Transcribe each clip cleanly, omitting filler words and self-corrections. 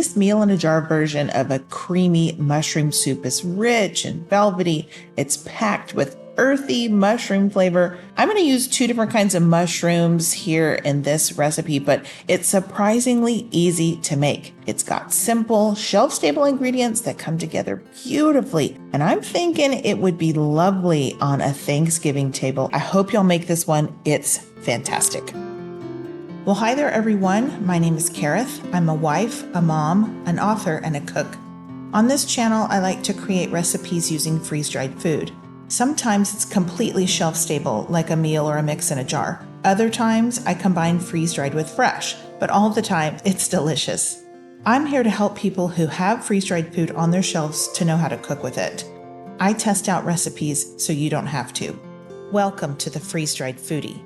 This meal in a jar version of a creamy mushroom soup is rich and velvety. It's packed with earthy mushroom flavor. I'm going to use 2 different kinds of mushrooms here in this recipe, but it's surprisingly easy to make. It's got simple, shelf-stable ingredients that come together beautifully, and I'm thinking it would be lovely on a Thanksgiving table. I hope you'll make this one. It's fantastic. Well, hi there, everyone. My name is Kareth. I'm a wife, a mom, an author, and a cook. On this channel, I like to create recipes using freeze-dried food. Sometimes it's completely shelf-stable, like a meal or a mix in a jar. Other times, I combine freeze-dried with fresh, but all the time, it's delicious. I'm here to help people who have freeze-dried food on their shelves to know how to cook with it. I test out recipes so you don't have to. Welcome to the Freeze-Dried Foodie.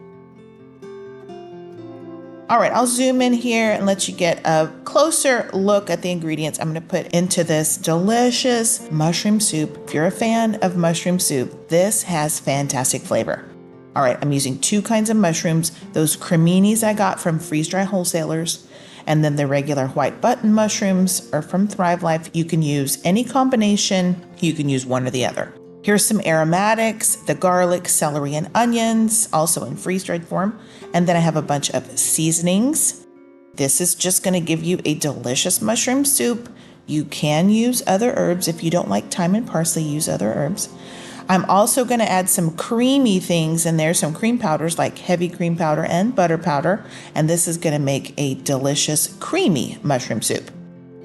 All right, I'll zoom in here and let you get a closer look at the ingredients I'm going to put into this delicious mushroom soup. If you're a fan of mushroom soup, this has fantastic flavor. All right, I'm using 2 kinds of mushrooms, those creminis I got from freeze-dry wholesalers, and then the regular white button mushrooms are from Thrivalist. You can use any combination. You can use one or the other. Here's some aromatics, the garlic, celery, and onions, also in freeze-dried form. And then I have a bunch of seasonings. This is just going to give you a delicious mushroom soup. You can use other herbs. If you don't like thyme and parsley, use other herbs. I'm also going to add some creamy things in there, some cream powders like heavy cream powder and butter powder. And this is going to make a delicious creamy mushroom soup.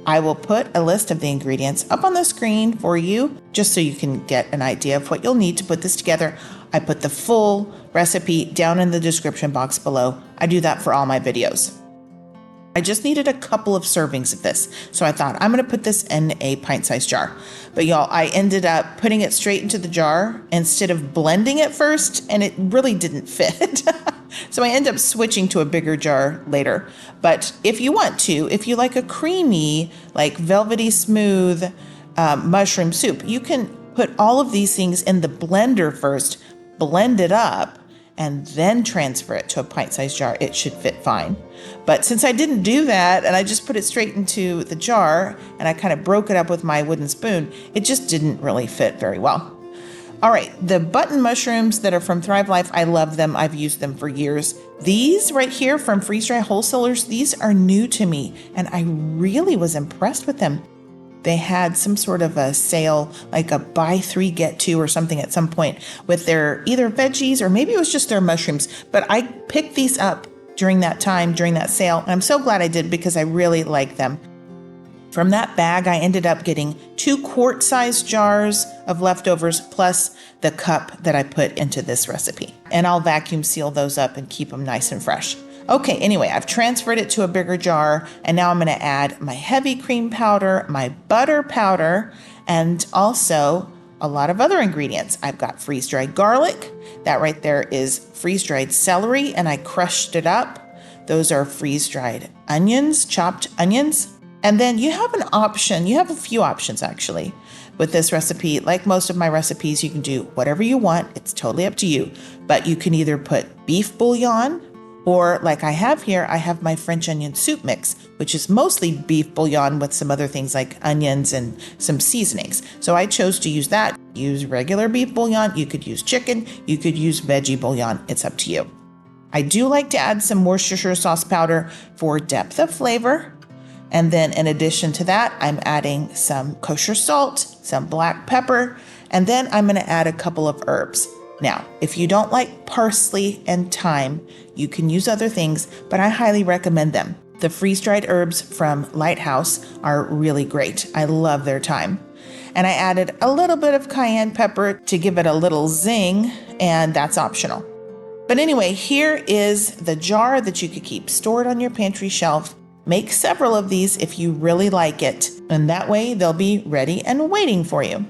I will put a list of the ingredients up on the screen for you, just so you can get an idea of what you'll need to put this together. I put the full recipe down in the description box below. I do that for all my videos. I just needed a couple of servings of this, so I thought I'm going to put this in a pint-sized jar. But y'all, I ended up putting it straight into the jar instead of blending it first, and it really didn't fit. So I ended up switching to a bigger jar later. But if you want to, if you like a creamy, like velvety smooth mushroom soup, you can put all of these things in the blender first, blend it up, and then transfer it to a pint-sized jar. It should fit fine. But since I didn't do that and I just put it straight into the jar and I kind of broke it up with my wooden spoon, it just didn't really fit very well. All right, the button mushrooms that are from Thrivalist, I love them. I've used them for years. These right here from freeze-dry wholesalers, these are new to me, and I really was impressed with them. They had some sort of a sale, like a buy 3 get 2 or something at some point with their either veggies or maybe it was just their mushrooms. But I picked these up during that time, during that sale, and I'm so glad I did because I really like them. From that bag, I ended up getting 2 quart-sized jars of leftovers plus the cup that I put into this recipe. And I'll vacuum seal those up and keep them nice and fresh. Okay, anyway, I've transferred it to a bigger jar, and now I'm going to add my heavy cream powder, my butter powder, and also a lot of other ingredients. I've got freeze-dried garlic. That right there is freeze-dried celery, and I crushed it up. Those are freeze-dried onions, chopped onions. And then you have an option. You have a few options, actually, with this recipe. Like most of my recipes, you can do whatever you want. It's totally up to you. But you can either put beef bouillon, or like I have here, I have my French onion soup mix, which is mostly beef bouillon with some other things like onions and some seasonings. So I chose to use that. Use regular beef bouillon. You could use chicken. You could use veggie bouillon. It's up to you. I do like to add some Worcestershire sauce powder for depth of flavor. And then in addition to that, I'm adding some kosher salt, some black pepper, and then I'm going to add a couple of herbs. Now, if you don't like parsley and thyme, you can use other things, but I highly recommend them. The freeze-dried herbs from Lighthouse are really great. I love their thyme. And I added a little bit of cayenne pepper to give it a little zing, and that's optional. But anyway, here is the jar that you could keep stored on your pantry shelf. Make several of these if you really like it, and that way they'll be ready and waiting for you.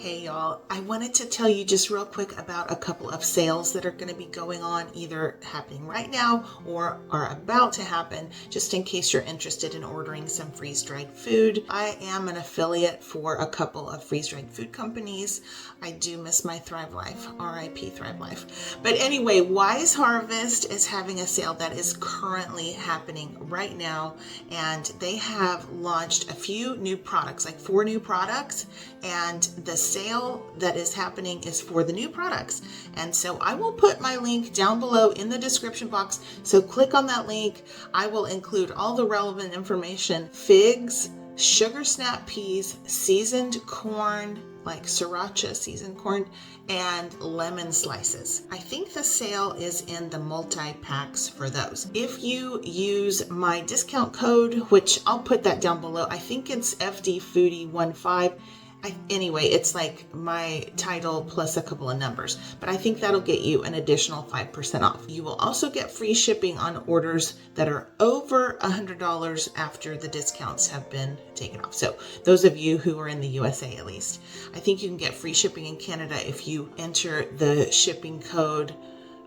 Hey y'all, I wanted to tell you just real quick about a couple of sales that are going to be going on, either happening right now or are about to happen, just in case you're interested in ordering some freeze-dried food. I am an affiliate for a couple of freeze-dried food companies. I do miss my Thrive Life, RIP Thrive Life. But anyway, Wise Harvest is having a sale that is currently happening right now, and they have launched a few new products, like 4 new products, and the sale that is happening is for the new products. And so I will put my link down below in the description box. So click on that link. I will include all the relevant information: figs, sugar snap peas, seasoned corn, like sriracha seasoned corn, and lemon slices. I think the sale is in the multi-packs for those. If you use my discount code, which I'll put that down below, I think it's FDFoodie15. Anyway, it's like my title plus a couple of numbers, but I think that'll get you an additional 5% off. You will also get free shipping on orders that are over $100 after the discounts have been taken off. So those of you who are in the USA, at least, I think you can get free shipping in Canada if you enter the shipping code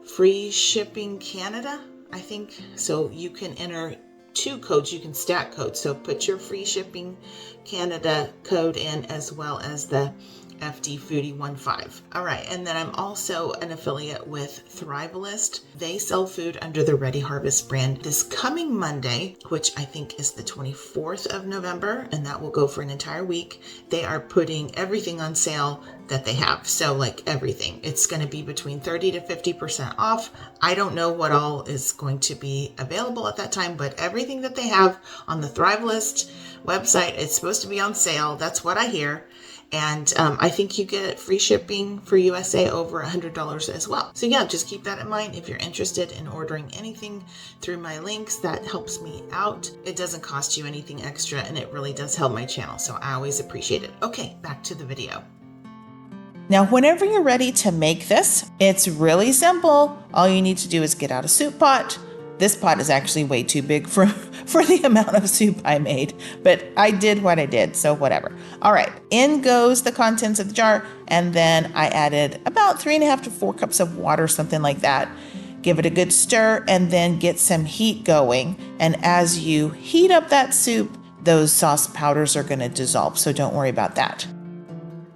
free shipping Canada, I think. So you can enter 2 codes, you can stack codes. So put your free shipping Canada code in, as well as the FDFoodie15. All right, and then I'm also an affiliate with Thrivalist. They sell food under the Ready Harvest brand. This coming Monday, which I think is the 24th of November, and that will go for an entire week, they are putting everything on sale that they have. So like everything, it's going to be between 30 to 50% off. I don't know what all is going to be available at that time, but everything that they have on the Thrivalist website, it's supposed to be on sale. That's what I hear. And I think you get free shipping for USA over $100 as well. So yeah, just keep that in mind. If you're interested in ordering anything through my links, that helps me out. It doesn't cost you anything extra, and it really does help my channel. So I always appreciate it. Okay, back to the video. Now, whenever you're ready to make this, it's really simple. All you need to do is get out a soup pot. This pot is actually way too big for the amount of soup I made, but I did what I did, so whatever. All right, in goes the contents of the jar, and then I added about 3.5 to 4 cups of water, something like that. Give it a good stir, and then get some heat going. And as you heat up that soup, those sauce powders are gonna dissolve, so don't worry about that.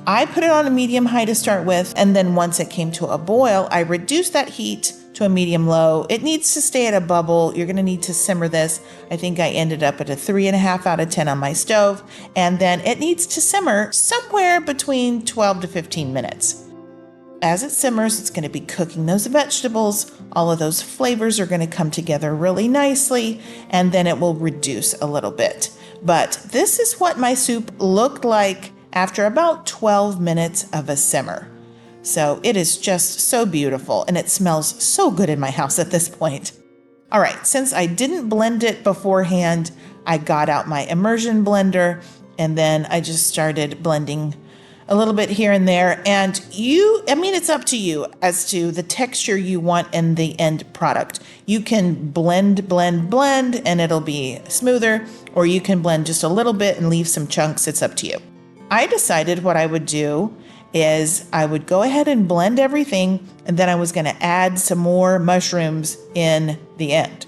I put it on a medium high to start with, and then once it came to a boil, I reduced that heat to a medium low. It needs to stay at a bubble. You're gonna need to simmer this. I think I ended up at a 3.5 out of 10 on my stove, and then it needs to simmer somewhere between 12 to 15 minutes. As it simmers, it's gonna be cooking those vegetables. All of those flavors are gonna come together really nicely, and then it will reduce a little bit. But this is what my soup looked like after about 12 minutes of a simmer. So it is just so beautiful, and it smells so good in my house at this point. All right, since I didn't blend it beforehand, I got out my immersion blender, and then I just started blending a little bit here and there. And it's up to you as to the texture you want in the end product. You can blend, and it'll be smoother, or you can blend just a little bit and leave some chunks. It's up to you. I decided what I would do is I would go ahead and blend everything, and then I was going to add some more mushrooms in the end.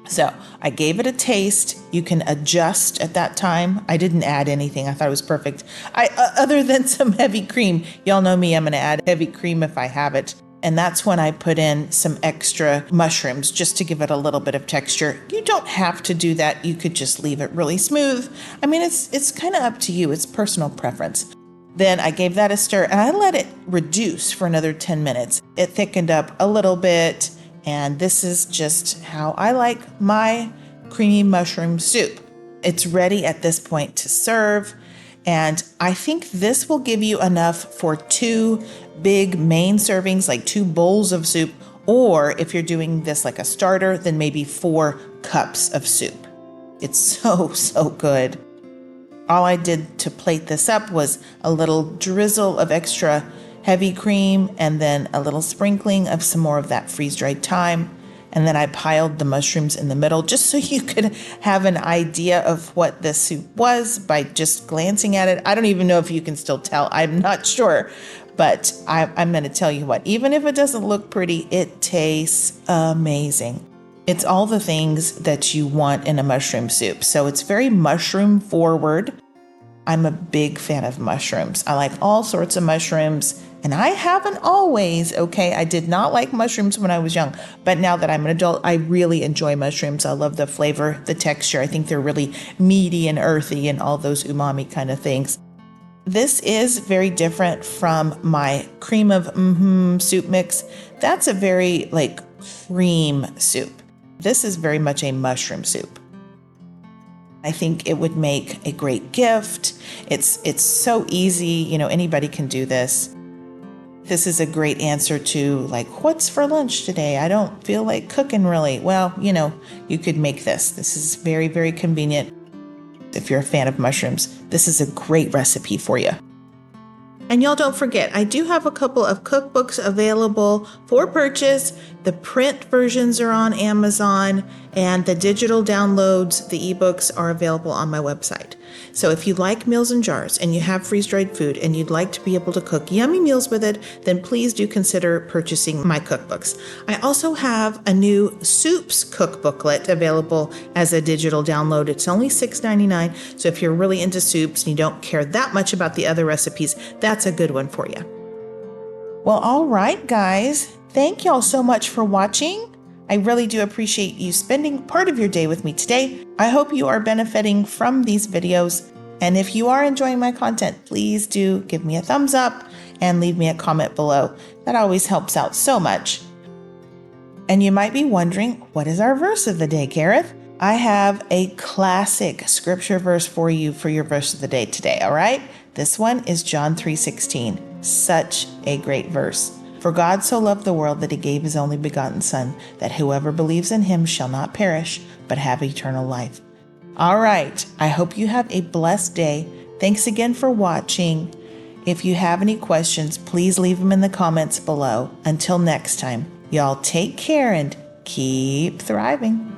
So I gave it a taste. You can adjust at that time. I didn't add anything. I thought it was perfect. Other than some heavy cream. Y'all know me, I'm going to add heavy cream if I have it. And that's when I put in some extra mushrooms just to give it a little bit of texture. You don't have to do that. You could just leave it really smooth. I mean, it's kind of up to you. It's personal preference. Then I gave that a stir, and I let it reduce for another 10 minutes. It thickened up a little bit, and this is just how I like my creamy mushroom soup. It's ready at this point to serve, and I think this will give you enough for 2 big main servings, like 2 bowls of soup, or if you're doing this like a starter, then maybe 4 cups of soup. It's so good. All I did to plate this up was a little drizzle of extra heavy cream, and then a little sprinkling of some more of that freeze-dried thyme. And then I piled the mushrooms in the middle just so you could have an idea of what this soup was by just glancing at it. I don't even know if you can still tell. I'm not sure. But I'm going to tell you what, even if it doesn't look pretty, it tastes amazing. It's all the things that you want in a mushroom soup. So it's very mushroom forward. I'm a big fan of mushrooms. I like all sorts of mushrooms, and I haven't always, okay? I did not like mushrooms when I was young, but now that I'm an adult, I really enjoy mushrooms. I love the flavor, the texture. I think they're really meaty and earthy and all those umami kind of things. This is very different from my cream of soup mix. That's a very cream soup. This is very much a mushroom soup. I think it would make a great gift. It's so easy, anybody can do this. This is a great answer to what's for lunch today? I don't feel like cooking really. Well, you could make this. This is very, very convenient. If you're a fan of mushrooms, this is a great recipe for you. And y'all don't forget, I do have a couple of cookbooks available for purchase. The print versions are on Amazon, and the digital downloads, the ebooks, are available on my website. So if you like meals in jars and you have freeze-dried food and you'd like to be able to cook yummy meals with it, then please do consider purchasing my cookbooks. I also have a new soups cookbooklet available as a digital download. It's only $6.99. So if you're really into soups and you don't care that much about the other recipes, that's a good one for you. Well, all right, guys. Thank y'all so much for watching. I really do appreciate you spending part of your day with me today. I hope you are benefiting from these videos. And if you are enjoying my content, please do give me a thumbs up and leave me a comment below. That always helps out so much. And you might be wondering, what is our verse of the day, Gareth? I have a classic scripture verse for you for your verse of the day today, all right? This one is John 3:16. Such a great verse. For God so loved the world that he gave his only begotten Son, that whoever believes in him shall not perish, but have eternal life. All right, I hope you have a blessed day. Thanks again for watching. If you have any questions, please leave them in the comments below. Until next time, y'all take care and keep thriving.